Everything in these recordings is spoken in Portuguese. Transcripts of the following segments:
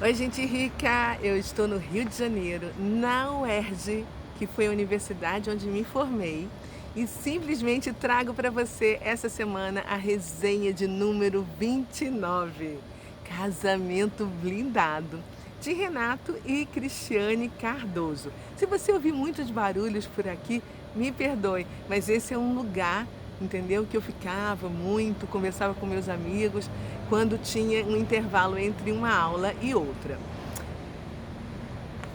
Oi, gente rica! Eu estou no Rio de Janeiro, na UERJ, que foi a universidade onde me formei, e simplesmente trago para você essa semana a resenha de número 29, Casamento Blindado, de Renato e Cristiane Cardoso. Se você ouvir muitos barulhos por aqui, me perdoe, mas esse é um lugar, entendeu? Que eu ficava muito, conversava com meus amigos, quando tinha um intervalo entre uma aula e outra.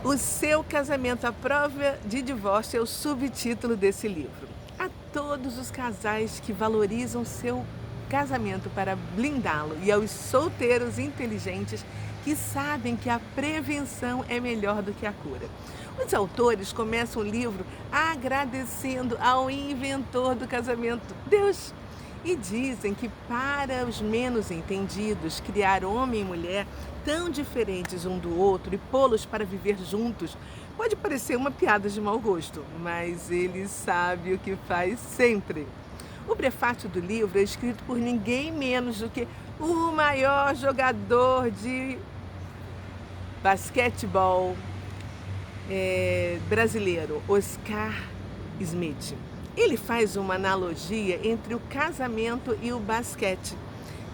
O seu casamento à prova de divórcio é o subtítulo desse livro. A todos os casais que valorizam seu casamento para blindá-lo e aos solteiros inteligentes que sabem que a prevenção é melhor do que a cura. Os autores começam o livro agradecendo ao inventor do casamento, Deus. E dizem que para os menos entendidos, criar homem e mulher tão diferentes um do outro e pô-los para viver juntos pode parecer uma piada de mau gosto, mas ele sabe o que faz sempre. O prefácio do livro é escrito por ninguém menos do que o maior jogador de basquetebol brasileiro, Oscar Smith. Ele faz uma analogia entre o casamento e o basquete.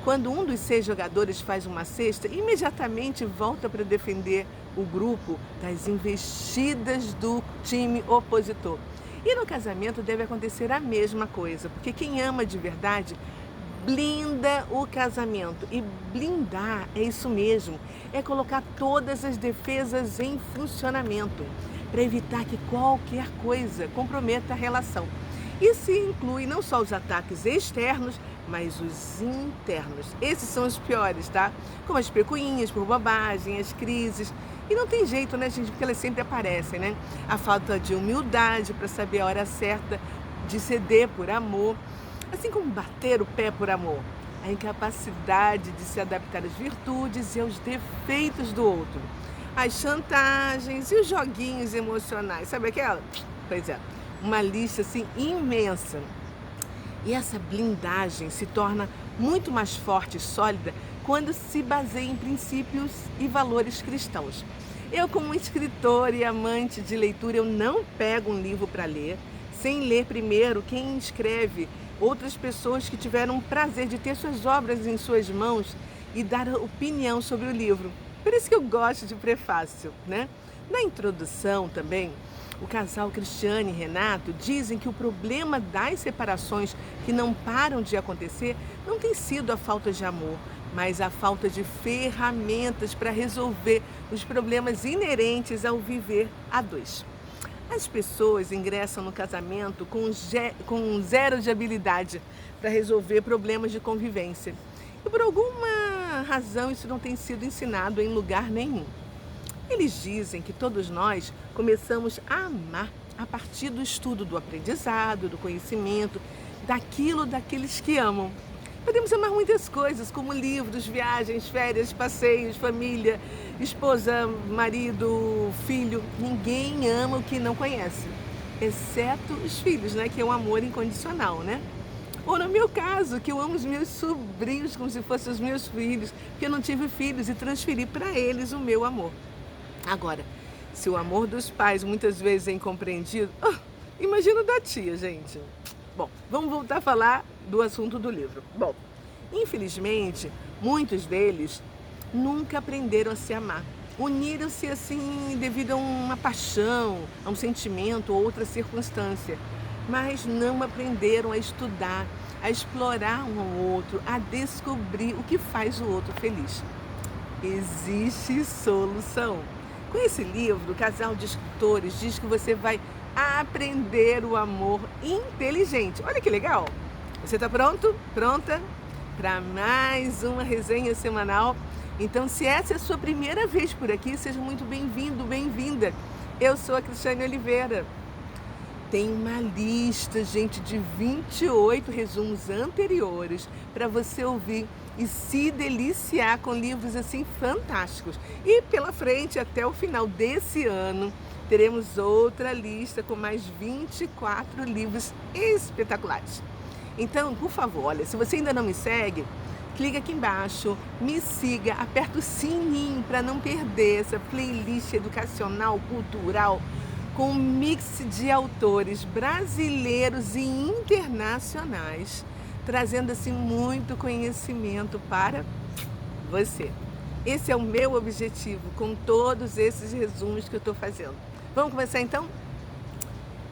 Quando um dos 6 jogadores faz uma cesta, imediatamente volta para defender o grupo das investidas do time opositor. E no casamento deve acontecer a mesma coisa, porque quem ama de verdade blinda o casamento. E blindar é isso mesmo, é colocar todas as defesas em funcionamento, para evitar que qualquer coisa comprometa a relação. Isso inclui não só os ataques externos, mas os internos. Esses são os piores, tá? Como as picuinhas por bobagem, as crises. E não tem jeito, né, gente? Porque elas sempre aparecem, né? A falta de humildade para saber a hora certa de ceder por amor. Assim como bater o pé por amor. A incapacidade de se adaptar às virtudes e aos defeitos do outro. As chantagens e os joguinhos emocionais. Sabe aquela? Pois é. Uma lista assim imensa. E essa blindagem se torna muito mais forte e sólida quando se baseia em princípios e valores cristãos. Eu, como escritora e amante de leitura, eu não pego um livro para ler sem ler primeiro quem escreve, outras pessoas que tiveram o prazer de ter suas obras em suas mãos e dar opinião sobre o livro. Por isso que eu gosto de prefácio, né? Na introdução também, o casal Cristiane e Renato dizem que o problema das separações que não param de acontecer não tem sido a falta de amor, mas a falta de ferramentas para resolver os problemas inerentes ao viver a dois. As pessoas ingressam no casamento com zero de habilidade para resolver problemas de convivência. E por alguma razão isso não tem sido ensinado em lugar nenhum. Eles dizem que todos nós começamos a amar a partir do estudo, do aprendizado, do conhecimento, daqueles que amam. Podemos amar muitas coisas, como livros, viagens, férias, passeios, família, esposa, marido, filho. Ninguém ama o que não conhece, exceto os filhos, né? Que é um amor incondicional, né? Ou no meu caso, que eu amo os meus sobrinhos como se fossem os meus filhos, porque eu não tive filhos e transferi para eles o meu amor. Agora, se o amor dos pais muitas vezes é incompreendido, imagina o da tia, gente. Bom, vamos voltar a falar do assunto do livro. Bom, infelizmente, muitos deles nunca aprenderam a se amar. Uniram-se assim devido a uma paixão, a um sentimento ou outra circunstância, mas não aprenderam a estudar, a explorar um ao outro, a descobrir o que faz o outro feliz. Existe solução. Com esse livro, o casal de escritores diz que você vai aprender o amor inteligente. Olha que legal! Você está pronto? Pronta para mais uma resenha semanal? Então, se essa é a sua primeira vez por aqui, seja muito bem-vindo, bem-vinda. Eu sou a Cristiane Oliveira. Tem uma lista, gente, de 28 resumos anteriores para você ouvir e se deliciar com livros assim fantásticos. E pela frente, até o final desse ano, teremos outra lista com mais 24 livros espetaculares. Então, por favor, olha, se você ainda não me segue, clica aqui embaixo, me siga, aperta o sininho para não perder essa playlist educacional, cultural, com um mix de autores brasileiros e internacionais, trazendo assim muito conhecimento para você. Esse é o meu objetivo com todos esses resumos que eu estou fazendo. Vamos começar então?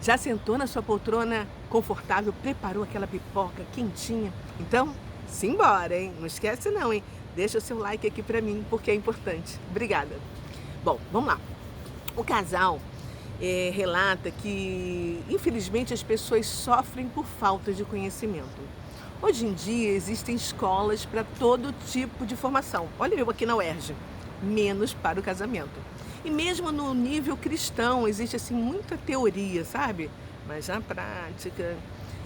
Já sentou na sua poltrona confortável, preparou aquela pipoca quentinha? Então, simbora, hein? Não esquece não, hein? Deixa o seu like aqui pra mim, porque é importante. Obrigada. Bom, vamos lá. O casal relata que, infelizmente, as pessoas sofrem por falta de conhecimento. Hoje em dia, existem escolas para todo tipo de formação. Olha eu aqui na UERJ, menos para o casamento. E mesmo no nível cristão, existe assim muita teoria, sabe? Mas na prática,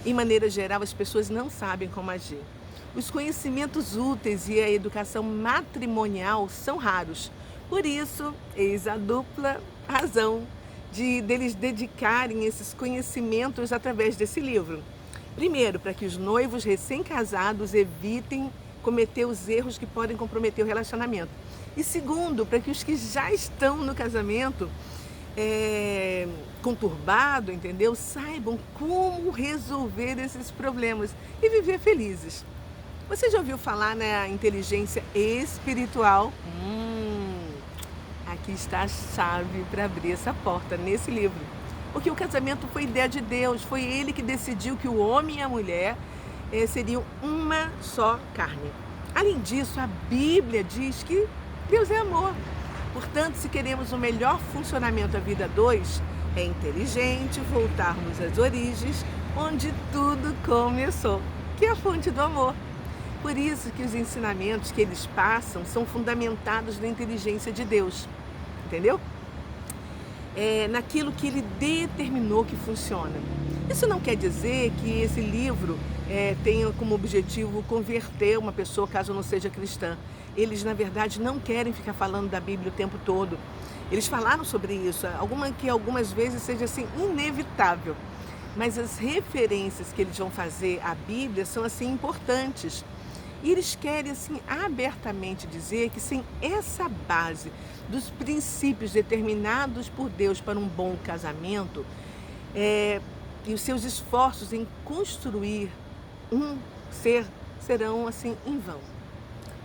em maneira geral, as pessoas não sabem como agir. Os conhecimentos úteis e a educação matrimonial são raros. Por isso, eis a dupla razão deles dedicarem esses conhecimentos através desse livro. Primeiro, para que os noivos recém-casados evitem cometer os erros que podem comprometer o relacionamento. E segundo, para que os que já estão no casamento conturbado, entendeu? Saibam como resolver esses problemas e viver felizes. Você já ouviu falar na inteligência espiritual? Aqui está a chave para abrir essa porta nesse livro. Porque o casamento foi ideia de Deus, foi Ele que decidiu que o homem e a mulher seriam uma só carne. Além disso, a Bíblia diz que Deus é amor. Portanto, se queremos o melhor funcionamento da vida a dois, é inteligente voltarmos às origens, onde tudo começou, que é a fonte do amor. Por isso que os ensinamentos que eles passam são fundamentados na inteligência de Deus, entendeu? Naquilo que Ele determinou que funciona. Isso não quer dizer que esse livro tenha como objetivo converter uma pessoa caso não seja cristã. Eles, na verdade, não querem ficar falando da Bíblia o tempo todo. Eles falaram sobre isso, que algumas vezes seja assim inevitável. Mas as referências que eles vão fazer à Bíblia são assim importantes. E eles querem assim abertamente dizer que sem essa base dos princípios determinados por Deus para um bom casamento e os seus esforços em construir um ser serão assim em vão.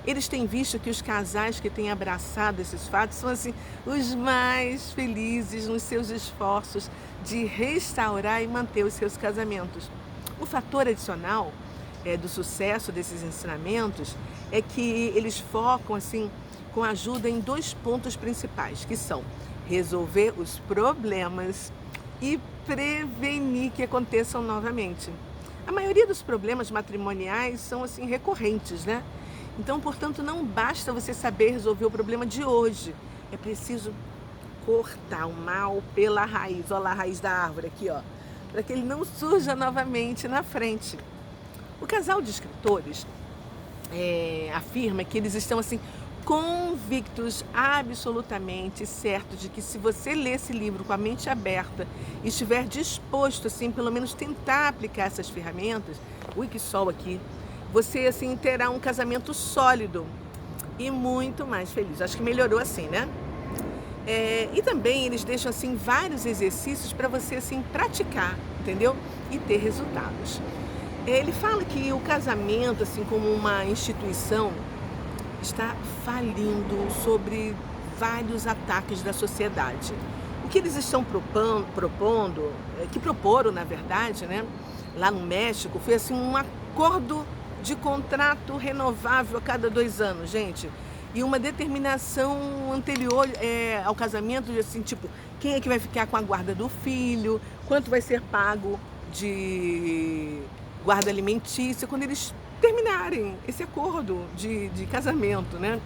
Eles têm visto que os casais que têm abraçado esses fatos são assim os mais felizes nos seus esforços de restaurar e manter os seus casamentos. O fator adicional do sucesso desses ensinamentos é que eles focam assim com ajuda em dois pontos principais, que são resolver os problemas e prevenir que aconteçam novamente. A maioria dos problemas matrimoniais são assim recorrentes, né? Então, portanto, não basta você saber resolver o problema de hoje. É preciso cortar o mal pela raiz. Olha lá a raiz da árvore aqui, ó, para que ele não surja novamente na frente. O casal de escritores afirma que eles estão assim convictos, absolutamente certos de que se você ler esse livro com a mente aberta e estiver disposto assim, pelo menos tentar aplicar essas ferramentas, que sol aqui, você assim terá um casamento sólido e muito mais feliz. Acho que melhorou assim, né? E também eles deixam assim vários exercícios para você assim praticar, entendeu? E ter resultados. Ele fala que o casamento, assim como uma instituição, está falindo sobre vários ataques da sociedade. O que eles estão propondo, que proporam na verdade, né, lá no México, foi assim um acordo de contrato renovável a cada 2 anos, gente. E uma determinação anterior ao casamento, de assim, tipo, quem é que vai ficar com a guarda do filho, quanto vai ser pago de guarda alimentícia, quando eles terminarem esse acordo de casamento, né?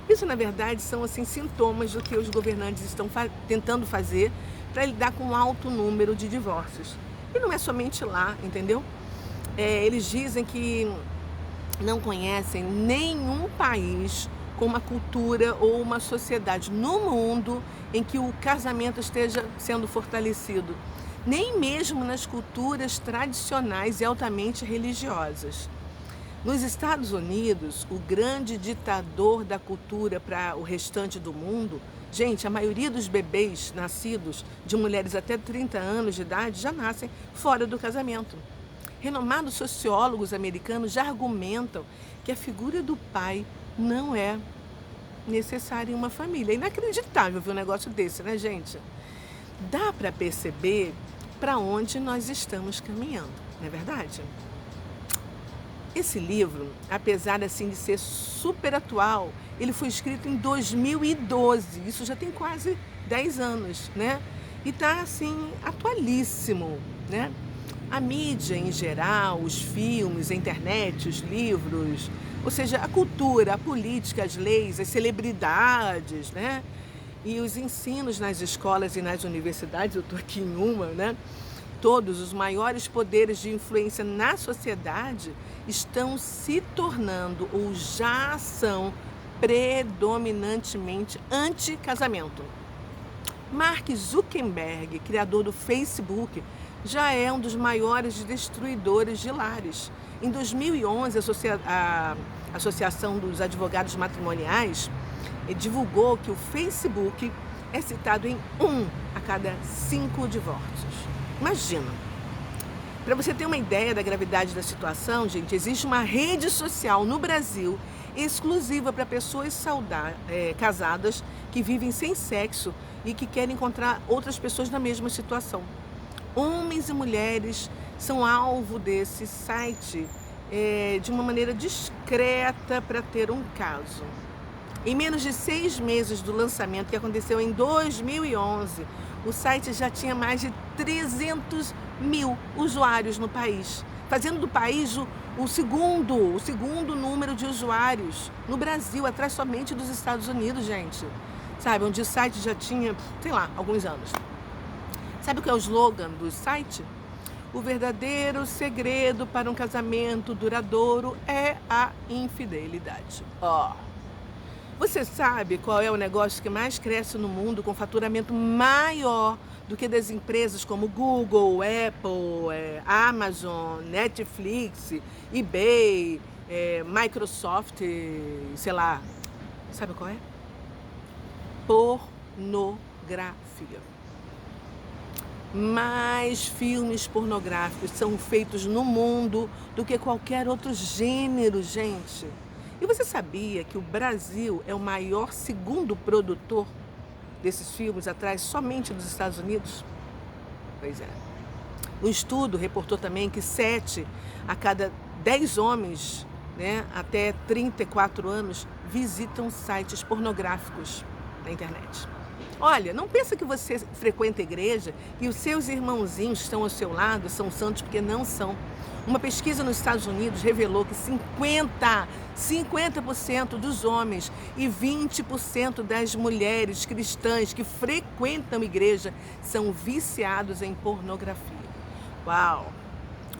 Isso, na verdade, são assim sintomas do que os governantes estão tentando fazer para lidar com um alto número de divórcios. E não é somente lá, entendeu? Eles dizem que não conhecem nenhum país com uma cultura ou uma sociedade no mundo em que o casamento esteja sendo fortalecido, nem mesmo nas culturas tradicionais e altamente religiosas. Nos Estados Unidos, o grande ditador da cultura para o restante do mundo, gente, a maioria dos bebês nascidos de mulheres até 30 anos de idade já nascem fora do casamento. Renomados sociólogos americanos já argumentam que a figura do pai não é necessária em uma família. É inacreditável ver um negócio desse, né, gente? Dá para perceber para onde nós estamos caminhando, não é verdade? Esse livro, apesar assim de ser super atual, ele foi escrito em 2012, isso já tem quase 10 anos, né? E está assim atualíssimo, né? A mídia em geral, os filmes, a internet, os livros, ou seja, a cultura, a política, as leis, as celebridades, né? E os ensinos nas escolas e nas universidades, eu estou aqui em uma, né? Todos os maiores poderes de influência na sociedade estão se tornando ou já são predominantemente anti-casamento. Mark Zuckerberg, criador do Facebook, já é um dos maiores destruidores de lares. Em 2011, a Associação dos Advogados Matrimoniais divulgou que o Facebook é citado em 1 a cada 5 divórcios. Imagina. Para você ter uma ideia da gravidade da situação, gente, existe uma rede social no Brasil exclusiva para pessoas casadas que vivem sem sexo e que querem encontrar outras pessoas na mesma situação. Homens e mulheres são alvo desse site de uma maneira discreta para ter um caso. Em menos de 6 meses do lançamento, que aconteceu em 2011, o site já tinha mais de 300 mil usuários no país, fazendo do país o segundo número de usuários no Brasil, atrás somente dos Estados Unidos, gente. Sabe, onde o site já tinha, sei lá, alguns anos. Sabe o que é o slogan do site? O verdadeiro segredo para um casamento duradouro é a infidelidade. Você sabe qual é o negócio que mais cresce no mundo com faturamento maior do que das empresas como Google, Apple, Amazon, Netflix, eBay, Microsoft, sei lá. Sabe qual é? Pornografia. Mais filmes pornográficos são feitos no mundo do que qualquer outro gênero, gente. E você sabia que o Brasil é o maior segundo produtor desses filmes, atrás somente dos Estados Unidos? Pois é. O estudo reportou também que 7 a cada 10 homens, né, até 34 anos visitam sites pornográficos na internet. Olha, não pensa que você frequenta a igreja e os seus irmãozinhos que estão ao seu lado são santos, porque não são. Uma pesquisa nos Estados Unidos revelou que 50% dos homens e 20% das mulheres cristãs que frequentam a igreja são viciados em pornografia. Uau!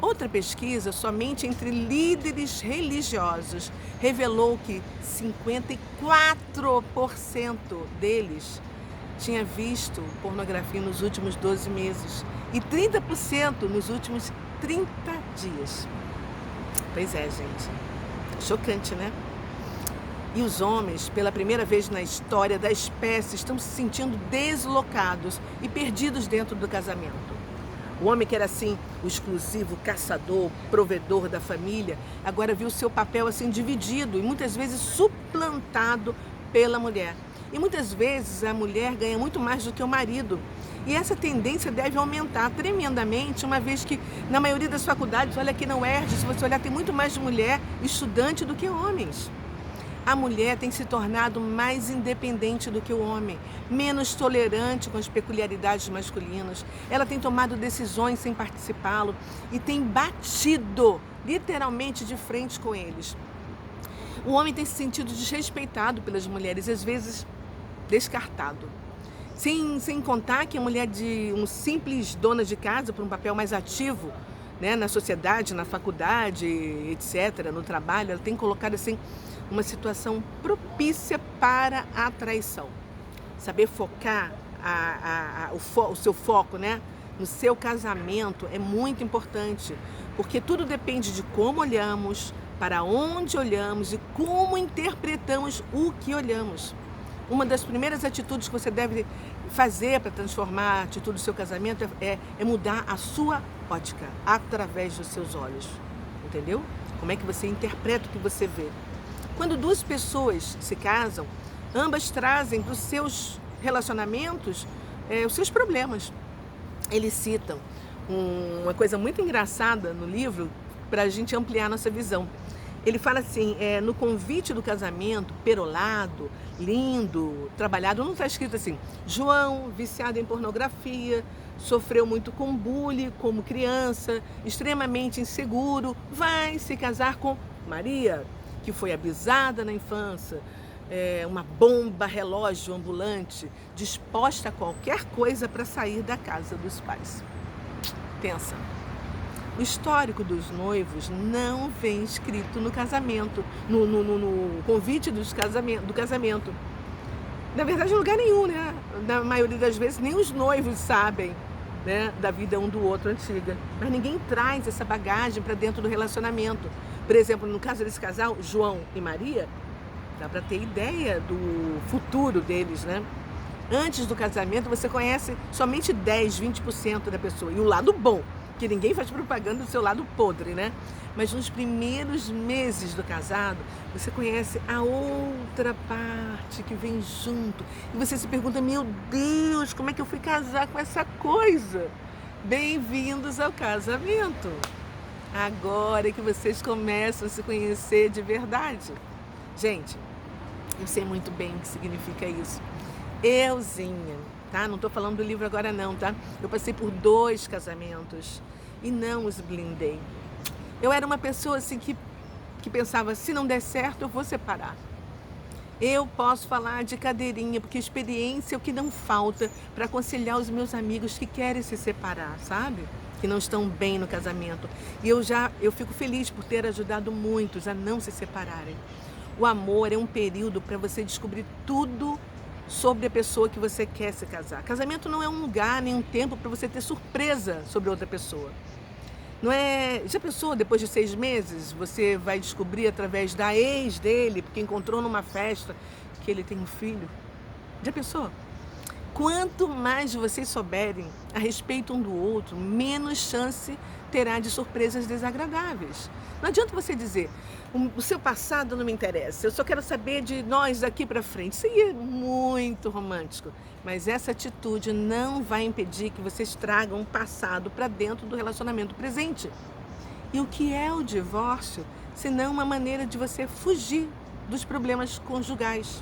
Outra pesquisa, somente entre líderes religiosos, revelou que 54% deles tinha visto pornografia nos últimos 12 meses e 30% nos últimos 30 dias. Pois é, gente. Chocante, né? E os homens, pela primeira vez na história da espécie, estão se sentindo deslocados e perdidos dentro do casamento. O homem que era assim, o exclusivo caçador, provedor da família, agora viu seu papel assim dividido e muitas vezes suplantado pela mulher. E muitas vezes a mulher ganha muito mais do que o marido. E essa tendência deve aumentar tremendamente, uma vez que na maioria das faculdades, olha aqui na UERJ, se você olhar, tem muito mais mulher estudante do que homens. A mulher tem se tornado mais independente do que o homem, menos tolerante com as peculiaridades masculinas. Ela tem tomado decisões sem participá-lo e tem batido literalmente de frente com eles. O homem tem se sentido desrespeitado pelas mulheres, às vezes descartado. Sem contar que a mulher de um simples dona de casa, por um papel mais ativo, né, na sociedade, na faculdade, etc., no trabalho, ela tem colocado assim uma situação propícia para a traição. Saber focar o seu foco, né, no seu casamento é muito importante, porque tudo depende de como olhamos, para onde olhamos e como interpretamos o que olhamos. Uma das primeiras atitudes que você deve fazer para transformar a atitude do seu casamento é mudar a sua ótica através dos seus olhos. Entendeu? Como é que você interpreta o que você vê. Quando duas pessoas se casam, ambas trazem para os seus relacionamentos os seus problemas. Eles citam uma coisa muito engraçada no livro para a gente ampliar nossa visão. Ele fala assim, no convite do casamento, perolado, lindo, trabalhado, não está escrito assim, João, viciado em pornografia, sofreu muito com bullying como criança, extremamente inseguro, vai se casar com Maria, que foi abusada na infância, uma bomba relógio ambulante, disposta a qualquer coisa para sair da casa dos pais. Pensa. O histórico dos noivos não vem escrito no casamento, no convite do casamento. Na verdade, em lugar nenhum, né? Na maioria das vezes, nem os noivos sabem, né, da vida um do outro antiga. Mas ninguém traz essa bagagem para dentro do relacionamento. Por exemplo, no caso desse casal, João e Maria, dá para ter ideia do futuro deles, né? Antes do casamento, você conhece somente 10, 20% da pessoa. E o lado bom, que ninguém faz propaganda do seu lado podre, né? Mas nos primeiros meses do casado, você conhece a outra parte que vem junto. E você se pergunta, meu Deus, como é que eu fui casar com essa coisa? Bem-vindos ao casamento. Agora é que vocês começam a se conhecer de verdade. Gente, eu sei muito bem o que significa isso. Euzinha, tá? Não estou falando do livro agora não, tá? Eu passei por 2 casamentos e não os blindei. Eu era uma pessoa assim que pensava, se não der certo, eu vou separar. Eu posso falar de cadeirinha, porque experiência é o que não falta para aconselhar os meus amigos que querem se separar, sabe? Que não estão bem no casamento. E eu fico feliz por ter ajudado muitos a não se separarem. O amor é um período para você descobrir tudo sobre a pessoa que você quer se casar. Casamento não é um lugar, nem um tempo para você ter surpresa sobre outra pessoa. Não é... Já pensou, depois de 6 meses, você vai descobrir através da ex dele, porque encontrou numa festa, que ele tem um filho? Já pensou? Quanto mais vocês souberem a respeito um do outro, menos chance terá de surpresas desagradáveis. Não adianta você dizer, o seu passado não me interessa, eu só quero saber de nós daqui para frente. Isso aí é muito romântico, mas essa atitude não vai impedir que vocês tragam um passado para dentro do relacionamento presente. E o que é o divórcio, senão uma maneira de você fugir dos problemas conjugais?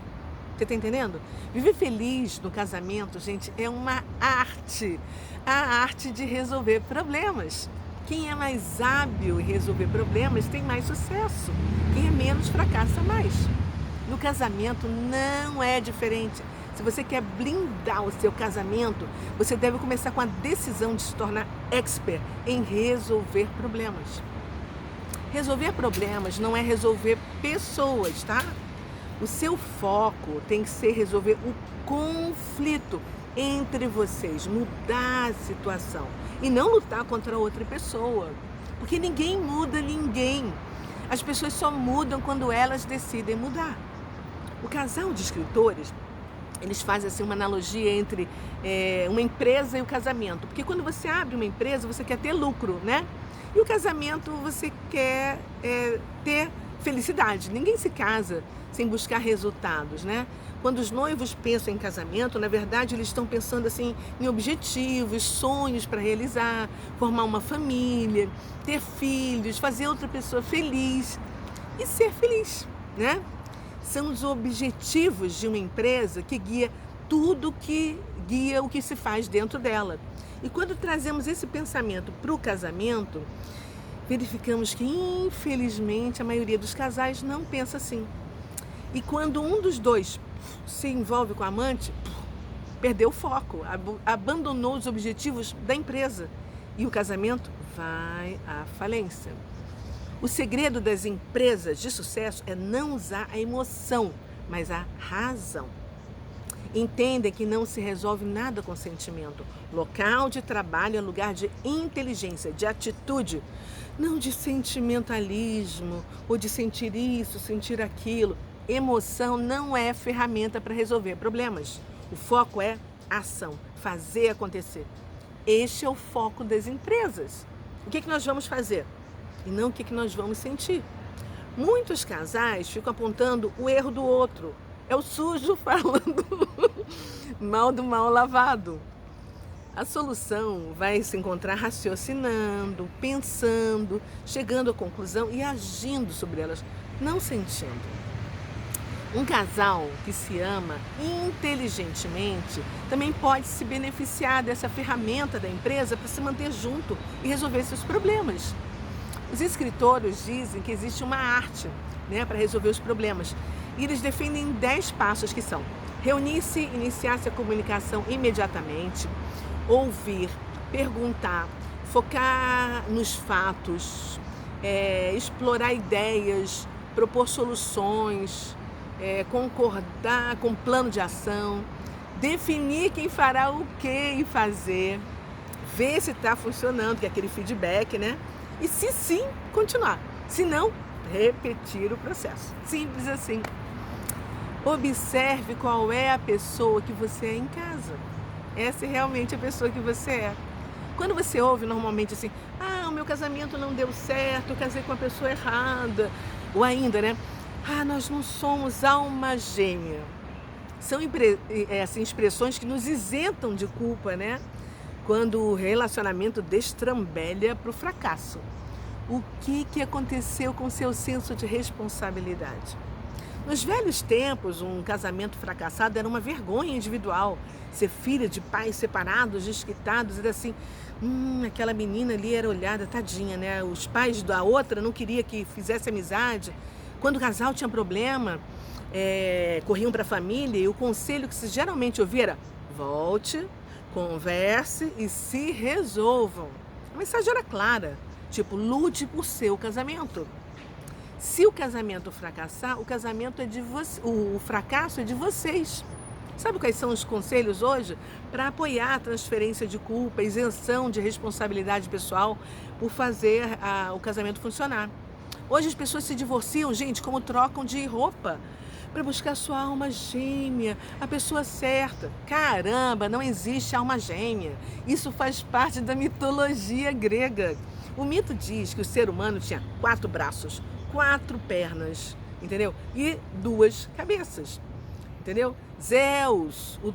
Você está entendendo? Viver feliz no casamento, gente, é uma arte. A arte de resolver problemas. Quem é mais hábil em resolver problemas tem mais sucesso. Quem é menos fracassa mais. No casamento não é diferente. Se você quer blindar o seu casamento, você deve começar com a decisão de se tornar expert em resolver problemas. Resolver problemas não é resolver pessoas, tá? O seu foco tem que ser resolver o conflito entre vocês, mudar a situação e não lutar contra outra pessoa, porque ninguém muda ninguém. As pessoas só mudam quando elas decidem mudar. O casal de escritores, eles fazem assim uma analogia entre uma empresa e o casamento, porque quando você abre uma empresa, você quer ter lucro, né? E o casamento você quer ter felicidade. Ninguém se casa sem buscar resultados, né? Quando os noivos pensam em casamento, na verdade eles estão pensando assim em objetivos, sonhos para realizar, formar uma família, ter filhos, fazer outra pessoa feliz e ser feliz, né? São os objetivos de uma empresa que guia tudo que guia o que se faz dentro dela. E quando trazemos esse pensamento para o casamento, verificamos que, infelizmente, a maioria dos casais não pensa assim. E quando um dos dois se envolve com a amante, perdeu o foco, abandonou os objetivos da empresa e o casamento vai à falência. O segredo das empresas de sucesso é não usar a emoção, mas a razão. Entendem que não se resolve nada com sentimento. Local de trabalho é lugar de inteligência, de atitude, não de sentimentalismo ou de sentir isso, sentir aquilo. Emoção não é ferramenta para resolver problemas. O foco é ação, fazer acontecer. Este é o foco das empresas. O que nós vamos fazer? E não o que nós vamos sentir. Muitos casais ficam apontando o erro do outro. É o sujo falando mal do mal lavado. A solução vai se encontrar raciocinando, pensando, chegando à conclusão e agindo sobre elas, não sentindo. Um casal que se ama inteligentemente também pode se beneficiar dessa ferramenta da empresa para se manter junto e resolver seus problemas. Os escritores dizem que existe uma arte, para resolver os problemas. E eles defendem 10 passos que são: reunir-se, iniciar-se a comunicação imediatamente, ouvir, perguntar, focar nos fatos, explorar ideias, propor soluções, concordar com plano de ação, definir quem fará o que e fazer, ver se está funcionando, que é aquele feedback, E se sim, continuar. Se não, repetir o processo. Simples assim. Observe qual é a pessoa que você é em casa. Essa é realmente a pessoa que você é. Quando você ouve normalmente assim, o meu casamento não deu certo, eu casei com a pessoa errada. Ou ainda, nós não somos alma gêmea. São expressões que nos isentam de culpa, Quando o relacionamento destrambelha para o fracasso. O que aconteceu com seu senso de responsabilidade? Nos velhos tempos, um casamento fracassado era uma vergonha individual. Ser filha de pais separados, desquitados, era assim, aquela menina ali era olhada, tadinha, Os pais da outra não queriam que fizesse amizade. Quando o casal tinha problema, corriam para a família e o conselho que se geralmente ouvia era: volte, converse e se resolvam. A mensagem era clara, lute por seu casamento. Se o casamento fracassar, o casamento é de você, o fracasso é de vocês. Sabe quais são os conselhos hoje? Para apoiar a transferência de culpa, isenção de responsabilidade pessoal por fazer o casamento funcionar. Hoje as pessoas se divorciam, gente, como trocam de roupa, para buscar sua alma gêmea, a pessoa certa. Caramba, não existe alma gêmea. Isso faz parte da mitologia grega. O mito diz que o ser humano tinha 4 braços, 4 pernas, entendeu? E 2 cabeças, entendeu? Zeus, o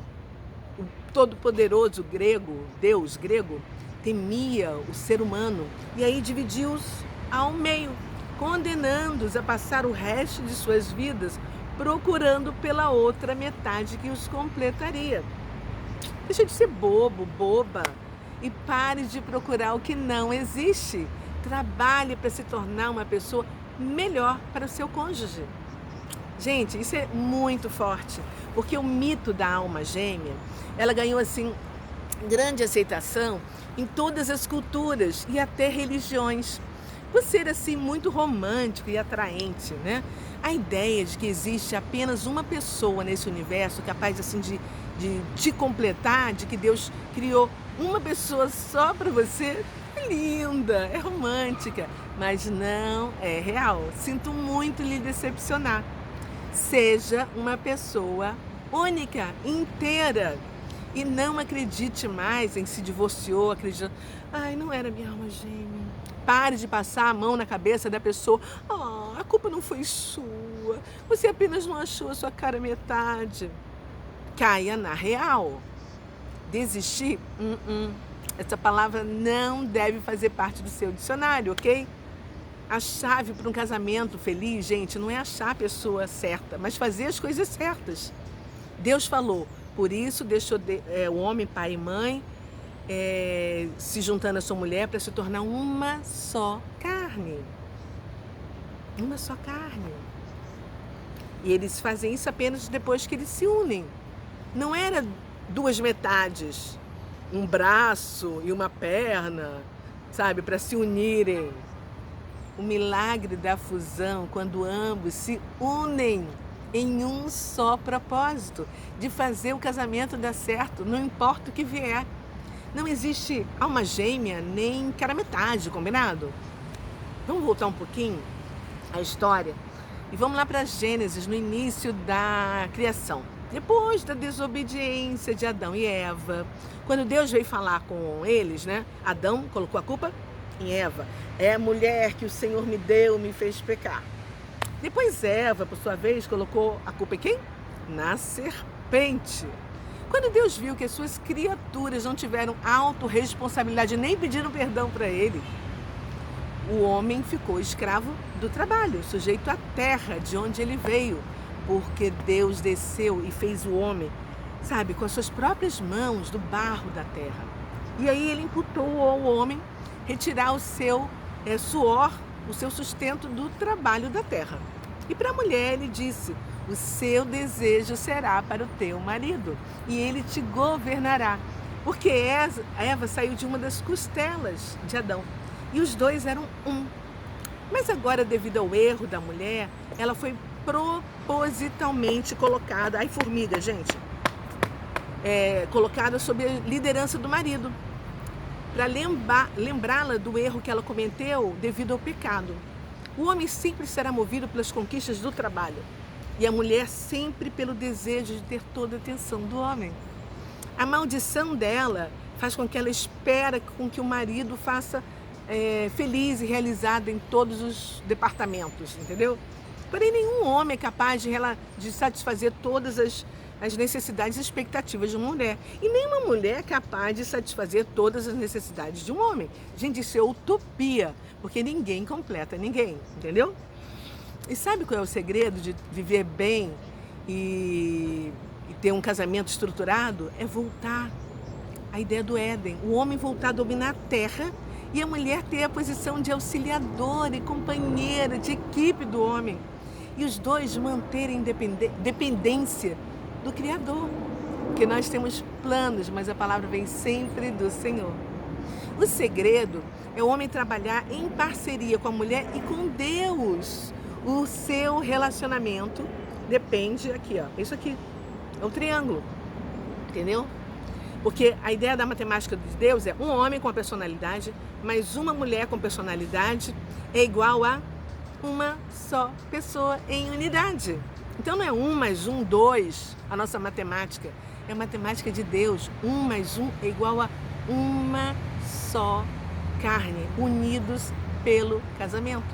todo-poderoso grego, deus grego, temia o ser humano e aí dividiu-os ao meio, condenando-os a passar o resto de suas vidas procurando pela outra metade que os completaria. Deixa de ser bobo, boba e pare de procurar o que não existe. Trabalhe para se tornar uma pessoa melhor para o seu cônjuge. Gente, isso é muito forte, porque o mito da alma gêmea, ela ganhou assim grande aceitação em todas as culturas e até religiões, por ser assim muito romântico e atraente, A ideia de que existe apenas uma pessoa nesse universo capaz assim de te completar, de que Deus criou uma pessoa só para você, é linda, é romântica, mas não é real. Sinto muito lhe decepcionar. Seja uma pessoa única, inteira. E não acredite mais em se divorciou, acreditando, não era minha alma gêmea. Pare de passar a mão na cabeça da pessoa. A culpa não foi sua. Você apenas não achou a sua cara metade. Caia na real. Desistir? Essa palavra não deve fazer parte do seu dicionário, ok? A chave para um casamento feliz, gente, não é achar a pessoa certa, mas fazer as coisas certas. Deus falou, por isso deixou o homem, pai e mãe, se juntando à sua mulher para se tornar uma só carne. Uma só carne. E eles fazem isso apenas depois que eles se unem. Não era 2 metades, um braço e uma perna, para se unirem. O milagre da fusão, quando ambos se unem, em um só propósito, de fazer o casamento dar certo, não importa o que vier. Não existe alma gêmea nem cara metade, combinado? Vamos voltar um pouquinho à história e vamos lá para Gênesis, no início da criação. Depois da desobediência de Adão e Eva, quando Deus veio falar com eles, né? Adão colocou a culpa em Eva. É a mulher que o Senhor me deu, me fez pecar. Depois Eva, por sua vez, colocou a culpa em quem? Na serpente. Quando Deus viu que as suas criaturas não tiveram autorresponsabilidade, nem pediram perdão para ele, o homem ficou escravo do trabalho, sujeito à terra de onde ele veio, porque Deus desceu e fez o homem, sabe, com as suas próprias mãos do barro da terra. E aí ele imputou ao homem retirar o seu suor, o seu sustento do trabalho da terra. E para a mulher ele disse: o seu desejo será para o teu marido e ele te governará. Porque Eva saiu de uma das costelas de Adão e os dois eram um. Mas agora, devido ao erro da mulher, ela foi propositalmente colocada, ai formiga, gente, colocada sob a liderança do marido, para lembrá-la do erro que ela cometeu devido ao pecado. O homem sempre será movido pelas conquistas do trabalho e a mulher sempre pelo desejo de ter toda a atenção do homem. A maldição dela faz com que ela espera com que o marido faça feliz e realizado em todos os departamentos, entendeu? Porém, nenhum homem é capaz de satisfazer todas as necessidades e expectativas de uma mulher. E nenhuma mulher é capaz de satisfazer todas as necessidades de um homem. Gente, isso é utopia, porque ninguém completa ninguém, entendeu? E sabe qual é o segredo de viver bem e ter um casamento estruturado? É voltar à ideia do Éden. O homem voltar a dominar a terra e a mulher ter a posição de auxiliadora e companheira, de equipe do homem. E os dois manterem dependência do Criador. Porque nós temos planos, mas a palavra vem sempre do Senhor. O segredo é o homem trabalhar em parceria com a mulher e com Deus. O seu relacionamento depende aqui, ó. Isso aqui é o triângulo, entendeu? Porque a ideia da matemática de Deus é um homem com a personalidade, mais uma mulher com personalidade é igual a uma só pessoa em unidade. Então não é 1 mais 1, 2, a nossa matemática. É a matemática de Deus. 1 mais 1 é igual a uma só carne, unidos pelo casamento.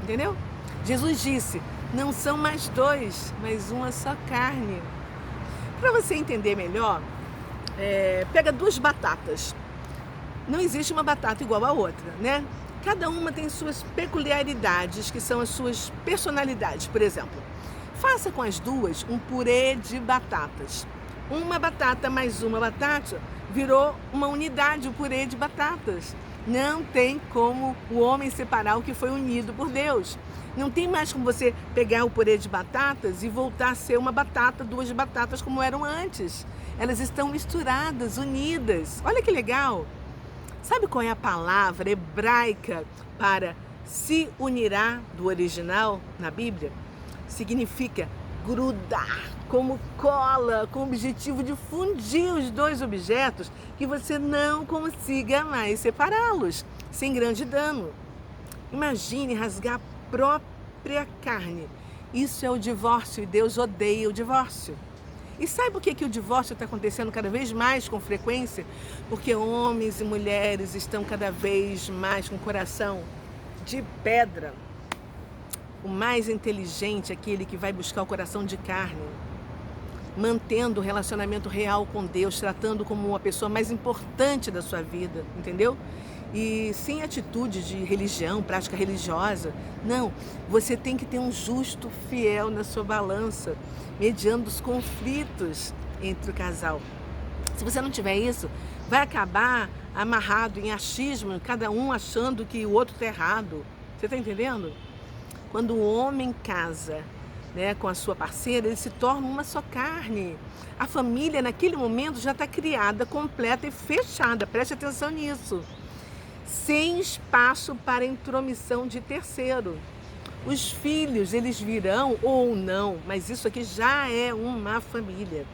Entendeu? Jesus disse: não são mais dois, mas uma só carne. Para você entender melhor, pega 2 batatas. Não existe uma batata igual a outra, né? Cada uma tem suas peculiaridades, que são as suas personalidades. Por exemplo, faça com as duas um purê de batatas. Uma batata mais uma batata virou uma unidade, o purê de batatas. Não tem como o homem separar o que foi unido por Deus. Não tem mais como você pegar o purê de batatas e voltar a ser uma batata, 2 batatas como eram antes. Elas estão misturadas, unidas. Olha que legal! Sabe qual é a palavra hebraica para se unirá do original na Bíblia? Significa grudar, como cola, com o objetivo de fundir os 2 objetos que você não consiga mais separá-los, sem grande dano. Imagine rasgar a própria carne. Isso é o divórcio e Deus odeia o divórcio. E sabe por que o divórcio está acontecendo cada vez mais com frequência? Porque homens e mulheres estão cada vez mais com o coração de pedra. O mais inteligente é aquele que vai buscar o coração de carne, mantendo o relacionamento real com Deus, tratando como uma pessoa mais importante da sua vida, entendeu? E sem atitude de religião, prática religiosa. Não, você tem que ter um justo fiel na sua balança, mediando os conflitos entre o casal. Se você não tiver isso, vai acabar amarrado em achismo, cada um achando que o outro está errado. Você está entendendo? Quando o homem casa, né, com a sua parceira, ele se torna uma só carne. A família, naquele momento, já está criada, completa e fechada. Preste atenção nisso. Sem espaço para intromissão de terceiro. Os filhos, eles virão ou não, mas isso aqui já é uma família.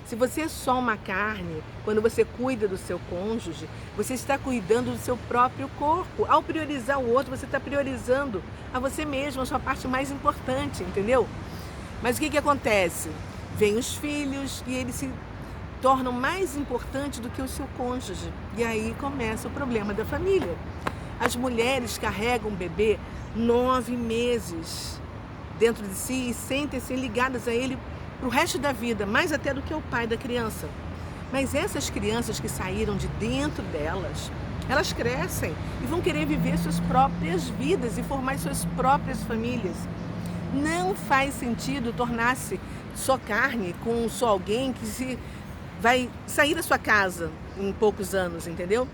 Se você é só uma carne, quando você cuida do seu cônjuge, você está cuidando do seu próprio corpo. Ao priorizar o outro, você está priorizando a você mesmo, a sua parte mais importante, entendeu? Mas o que acontece? Vêm os filhos e eles se tornam mais importantes do que o seu cônjuge. E aí começa o problema da família. As mulheres carregam o bebê 9 meses dentro de si e sentem-se ligadas a ele para o resto da vida, mais até do que o pai da criança. Mas essas crianças que saíram de dentro delas, elas crescem e vão querer viver suas próprias vidas e formar suas próprias famílias. Não faz sentido tornar-se só carne com só alguém que vai sair da sua casa em poucos anos, entendeu?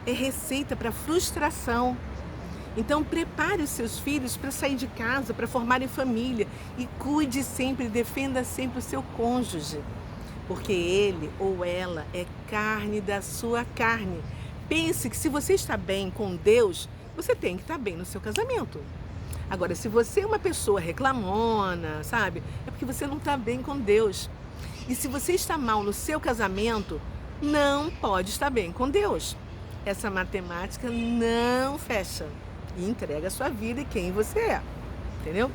É receita para frustração. Então prepare os seus filhos para sair de casa, para formarem família e cuide sempre, defenda sempre o seu cônjuge, porque ele ou ela é carne da sua carne. Pense que se você está bem com Deus, você tem que estar bem no seu casamento. Agora, se você é uma pessoa reclamona, sabe, é porque você não está bem com Deus. E se você está mal no seu casamento, não pode estar bem com Deus. Essa matemática não fecha. E entrega a sua vida e quem você é, entendeu?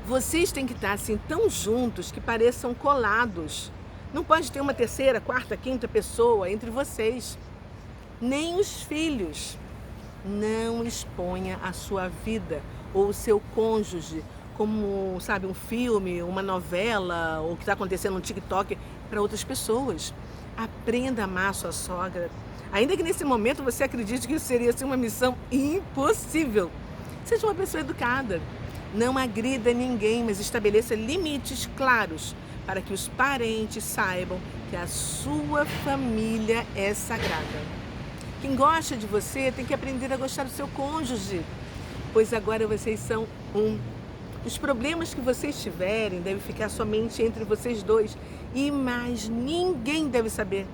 Vocês têm que estar assim tão juntos que pareçam colados. Não pode ter uma terceira, quarta, quinta pessoa entre vocês. Nem os filhos. Não exponha a sua vida ou o seu cônjuge como, sabe, um filme, uma novela ou o que está acontecendo no TikTok para outras pessoas. Aprenda a amar a sua sogra. Ainda que nesse momento você acredite que isso seria assim, uma missão impossível. Seja uma pessoa educada. Não agrida ninguém, mas estabeleça limites claros para que os parentes saibam que a sua família é sagrada. Quem gosta de você tem que aprender a gostar do seu cônjuge, pois agora vocês são um. Os problemas que vocês tiverem devem ficar somente entre vocês dois e mais ninguém deve saber.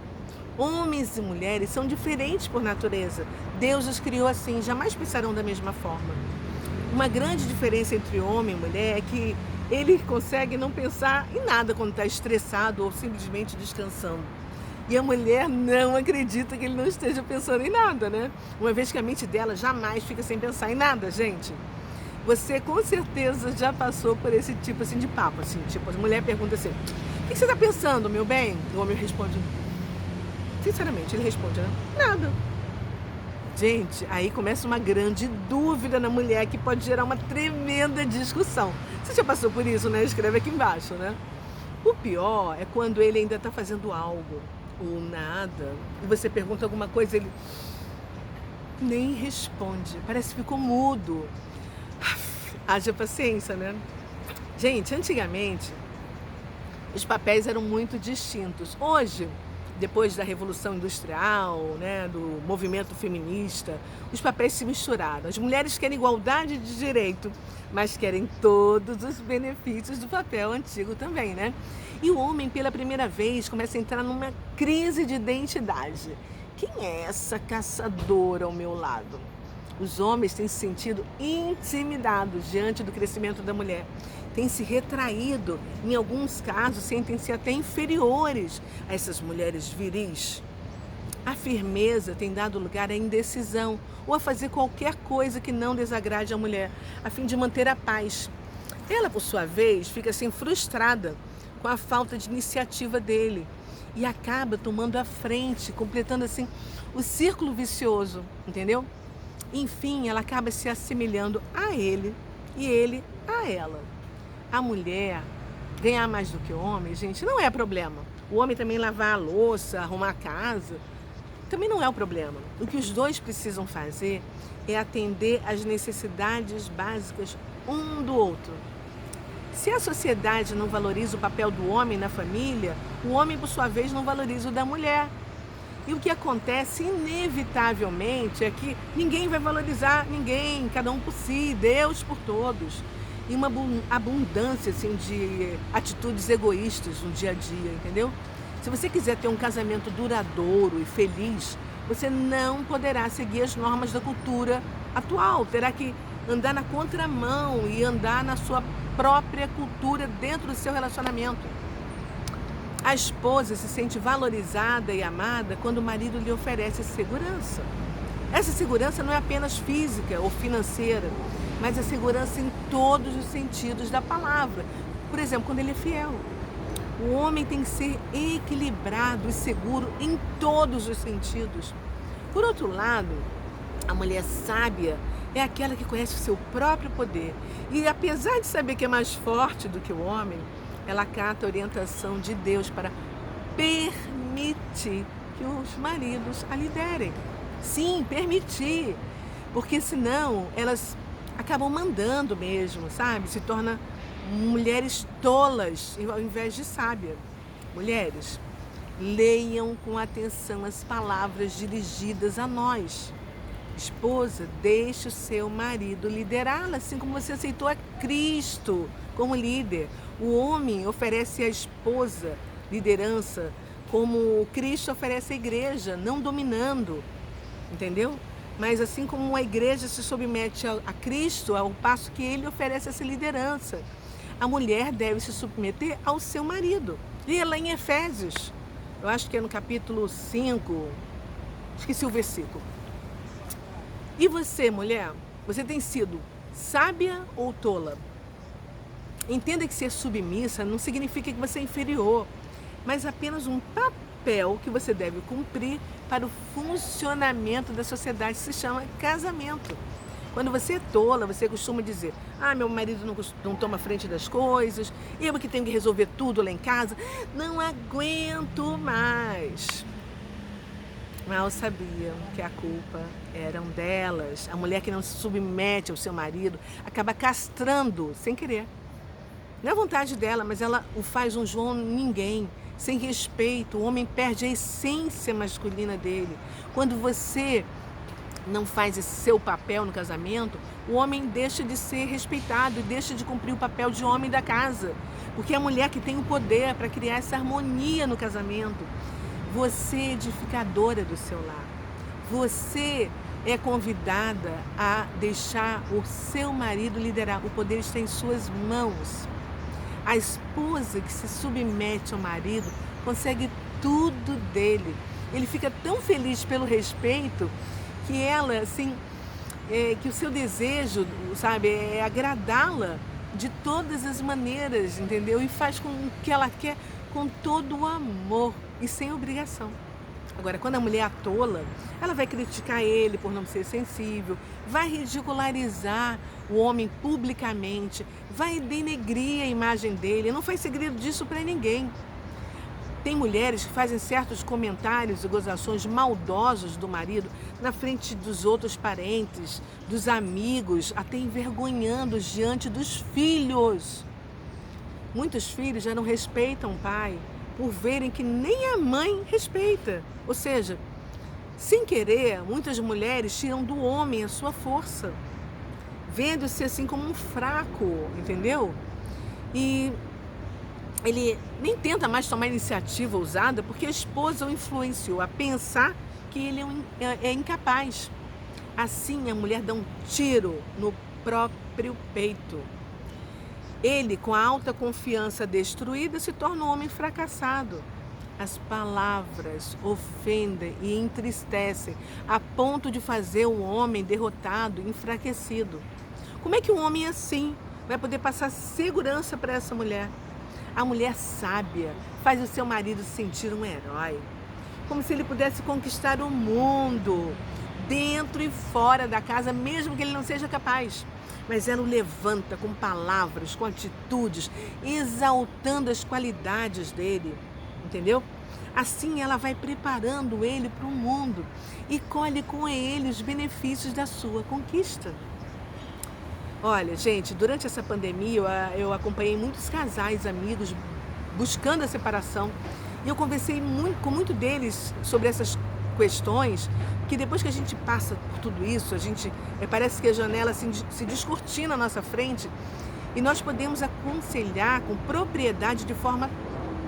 Homens e mulheres são diferentes por natureza. Deus os criou assim, jamais pensarão da mesma forma. Uma grande diferença entre homem e mulher é que ele consegue não pensar em nada quando está estressado ou simplesmente descansando. E a mulher não acredita que ele não esteja pensando em nada, né? Uma vez que a mente dela jamais fica sem pensar em nada, gente. Você com certeza já passou por esse tipo assim de papo, assim, tipo, a mulher pergunta assim: o que você está pensando, meu bem? O homem responde: sinceramente, ele responde, né? Nada. Gente, aí começa uma grande dúvida na mulher que pode gerar uma tremenda discussão. Você já passou por isso, né? Escreve aqui embaixo, né? O pior é quando ele ainda está fazendo algo ou nada e você pergunta alguma coisa, ele nem responde. Parece que ficou mudo. Haja paciência, né? Gente, antigamente os papéis eram muito distintos. Hoje, depois da Revolução Industrial, né, do movimento feminista, os papéis se misturaram. As mulheres querem igualdade de direito, mas querem todos os benefícios do papel antigo também, né? E o homem, pela primeira vez, começa a entrar numa crise de identidade. Quem é essa caçadora ao meu lado? Os homens têm se sentido intimidados diante do crescimento da mulher. Têm se retraído, em alguns casos, sentem-se até inferiores a essas mulheres viris. A firmeza tem dado lugar à indecisão ou a fazer qualquer coisa que não desagrade a mulher, a fim de manter a paz. Ela, por sua vez, fica assim frustrada com a falta de iniciativa dele e acaba tomando a frente, completando assim o círculo vicioso, entendeu? Enfim, ela acaba se assemelhando a ele e ele a ela. A mulher ganhar mais do que o homem, gente, não é problema. O homem também lavar a louça, arrumar a casa, também não é o problema. O que os dois precisam fazer é atender às necessidades básicas um do outro. Se a sociedade não valoriza o papel do homem na família, o homem, por sua vez, não valoriza o da mulher. E o que acontece, inevitavelmente, é que ninguém vai valorizar ninguém, cada um por si, Deus por todos. E uma abundância assim, de atitudes egoístas no dia a dia, entendeu? Se você quiser ter um casamento duradouro e feliz, você não poderá seguir as normas da cultura atual. Terá que andar na contramão e andar na sua própria cultura dentro do seu relacionamento. A esposa se sente valorizada e amada quando o marido lhe oferece segurança. Essa segurança não é apenas física ou financeira, mas a segurança em todos os sentidos da palavra. Por exemplo, quando ele é fiel. O homem tem que ser equilibrado e seguro em todos os sentidos. Por outro lado, a mulher sábia é aquela que conhece o seu próprio poder. E apesar de saber que é mais forte do que o homem, ela acata a orientação de Deus para permitir que os maridos a liderem. Sim, permitir. Porque senão elas acabam mandando mesmo, sabe? Se torna mulheres tolas ao invés de sábia. Mulheres, leiam com atenção as palavras dirigidas a nós. Esposa, deixe o seu marido liderá-la, assim como você aceitou a Cristo como líder. O homem oferece à esposa liderança, como Cristo oferece à igreja, não dominando, entendeu? Mas assim como a igreja se submete a Cristo, ao passo que ele oferece essa liderança, a mulher deve se submeter ao seu marido. Leia lá em Efésios, eu acho que é no capítulo 5, esqueci o versículo. E você, mulher, você tem sido sábia ou tola? Entenda que ser submissa não significa que você é inferior, mas apenas um papel que você deve cumprir para o funcionamento da sociedade, se chama casamento. Quando você é tola, você costuma dizer: meu marido não toma frente das coisas, eu que tenho que resolver tudo lá em casa, não aguento mais. Mal sabiam que a culpa era delas. A mulher que não se submete ao seu marido acaba castrando sem querer. Não é vontade dela, mas ela o faz um João ninguém, sem respeito. O homem perde a essência masculina dele. Quando você não faz esse seu papel no casamento, o homem deixa de ser respeitado e deixa de cumprir o papel de homem da casa. Porque é a mulher que tem o poder para criar essa harmonia no casamento. Você é edificadora do seu lar. Você é convidada a deixar o seu marido liderar. O poder está em suas mãos. A esposa que se submete ao marido consegue tudo dele. Ele fica tão feliz pelo respeito que ela, assim, que o seu desejo, sabe, é agradá-la de todas as maneiras, entendeu? E faz com o que ela quer com todo o amor e sem obrigação. Agora, quando a mulher é tola, ela vai criticar ele por não ser sensível, vai ridicularizar o homem publicamente, vai denegrir a imagem dele, não faz segredo disso para ninguém. Tem mulheres que fazem certos comentários e gozações maldosos do marido na frente dos outros parentes, dos amigos, até envergonhando diante dos filhos. Muitos filhos já não respeitam o pai por verem que nem a mãe respeita. Ou seja, sem querer, muitas mulheres tiram do homem a sua força, vendo-se assim como um fraco, entendeu? E ele nem tenta mais tomar iniciativa ousada porque a esposa o influenciou a pensar que ele é incapaz. Assim, a mulher dá um tiro no próprio peito. Ele, com a alta confiança destruída, se torna um homem fracassado. As palavras ofendem e entristecem a ponto de fazer o homem derrotado, enfraquecido. Como é que um homem assim vai poder passar segurança para essa mulher? A mulher sábia faz o seu marido se sentir um herói, como se ele pudesse conquistar o mundo, dentro e fora da casa, mesmo que ele não seja capaz. Mas ela o levanta com palavras, com atitudes, exaltando as qualidades dele, entendeu? Assim ela vai preparando ele para o mundo e colhe com ele os benefícios da sua conquista. Olha, gente, durante essa pandemia eu acompanhei muitos casais, amigos, buscando a separação. E eu conversei com muito deles sobre essas questões, que depois que a gente passa por tudo isso, parece que a janela se descortina na nossa frente e nós podemos aconselhar com propriedade de forma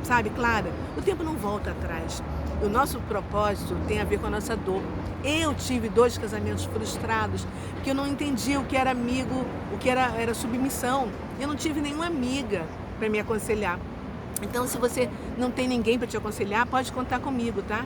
sabe, Clara? O tempo não volta atrás. O nosso propósito tem a ver com a nossa dor. Eu tive 2 casamentos frustrados, porque eu não entendia o que era amigo, o que era submissão. Eu não tive nenhuma amiga para me aconselhar. Então, se você não tem ninguém para te aconselhar, pode contar comigo, tá?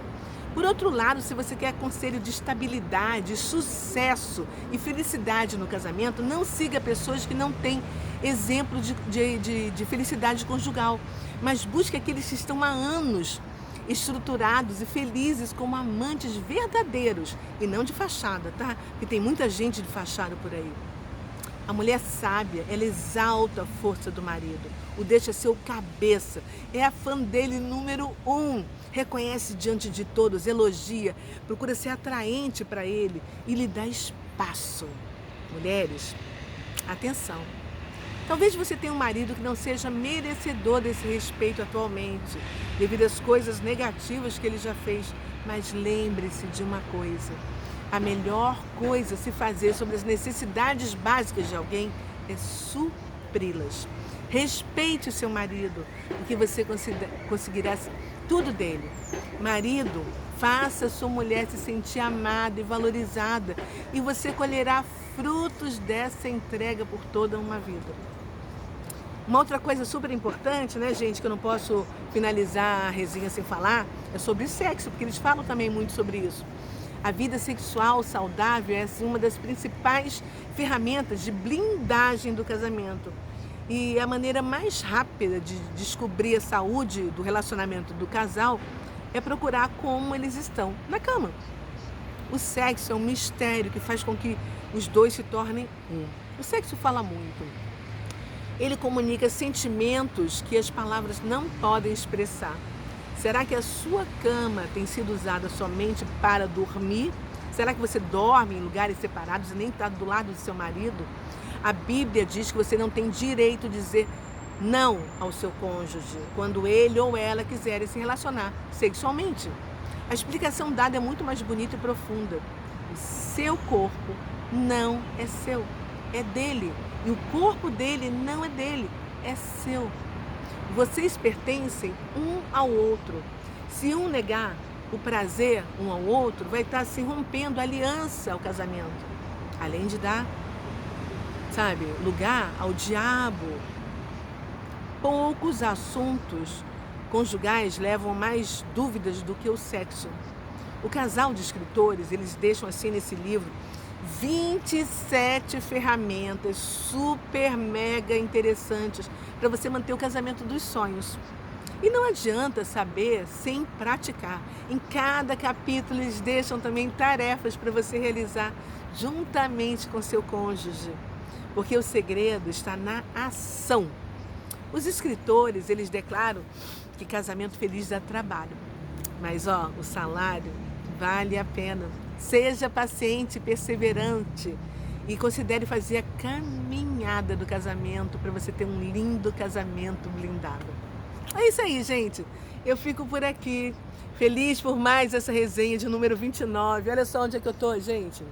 Por outro lado, se você quer conselho de estabilidade, sucesso e felicidade no casamento, não siga pessoas que não têm exemplo de felicidade conjugal, mas busque aqueles que estão há anos estruturados e felizes como amantes verdadeiros e não de fachada, tá? Porque tem muita gente de fachada por aí. A mulher sábia, ela exalta a força do marido, o deixa ser o cabeça, é a fã dele número 1, reconhece diante de todos, elogia, procura ser atraente para ele e lhe dá espaço. Mulheres, atenção. Talvez você tenha um marido que não seja merecedor desse respeito atualmente, devido às coisas negativas que ele já fez. Mas lembre-se de uma coisa: a melhor coisa a se fazer sobre as necessidades básicas de alguém é supri-las. Respeite o seu marido, porque você conseguirá tudo dele. Marido, faça a sua mulher se sentir amada e valorizada, e você colherá frutos dessa entrega por toda uma vida. Uma outra coisa super importante, né, gente, que eu não posso finalizar a resenha sem falar, é sobre sexo, porque eles falam também muito sobre isso. A vida sexual saudável é assim, uma das principais ferramentas de blindagem do casamento. E a maneira mais rápida de descobrir a saúde do relacionamento do casal é procurar como eles estão na cama. O sexo é um mistério que faz com que os dois se tornem um. O sexo fala muito. Ele comunica sentimentos que as palavras não podem expressar. Será que a sua cama tem sido usada somente para dormir? Será que você dorme em lugares separados e nem está do lado do seu marido? A Bíblia diz que você não tem direito de dizer não ao seu cônjuge quando ele ou ela quiserem se relacionar sexualmente. A explicação dada é muito mais bonita e profunda. O seu corpo não é seu, é dele. E o corpo dele não é dele, é seu. Vocês pertencem um ao outro. Se um negar o prazer um ao outro, vai estar se rompendo a aliança ao casamento. Além de dar, lugar ao diabo. Poucos assuntos conjugais levam mais dúvidas do que o sexo. O casal de escritores, eles deixam assim nesse livro 27 ferramentas super mega interessantes para você manter o casamento dos sonhos. E não adianta saber sem praticar. Em cada capítulo eles deixam também tarefas para você realizar juntamente com seu cônjuge, porque o segredo está na ação. Os escritores, eles declaram que casamento feliz dá trabalho, mas o salário vale a pena. Seja paciente e perseverante e considere fazer a caminhada do casamento para você ter um lindo casamento blindado. É isso aí, gente. Eu fico por aqui, feliz por mais essa resenha de número 29. Olha só onde é que eu tô, gente.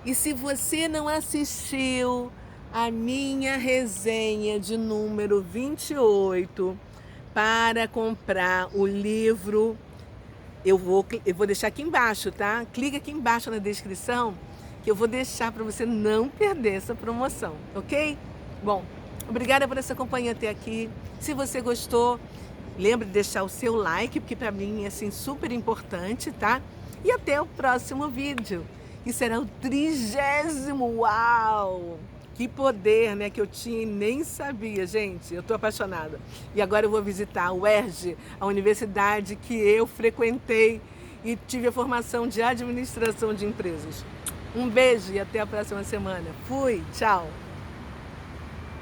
E se você não assistiu a minha resenha de número 28 para comprar o livro, eu vou deixar aqui embaixo, tá? Clica aqui embaixo na descrição que eu vou deixar para você não perder essa promoção, ok? Bom, obrigada por essa companhia até aqui. Se você gostou, lembre de deixar o seu like, porque para mim é assim super importante, tá? E até o próximo vídeo, que será o 30º. Uau! Que poder, né, que eu tinha e nem sabia, gente. Eu tô apaixonada. E agora eu vou visitar a UERJ, a universidade que eu frequentei e tive a formação de administração de empresas. Um beijo e até a próxima semana. Fui, tchau!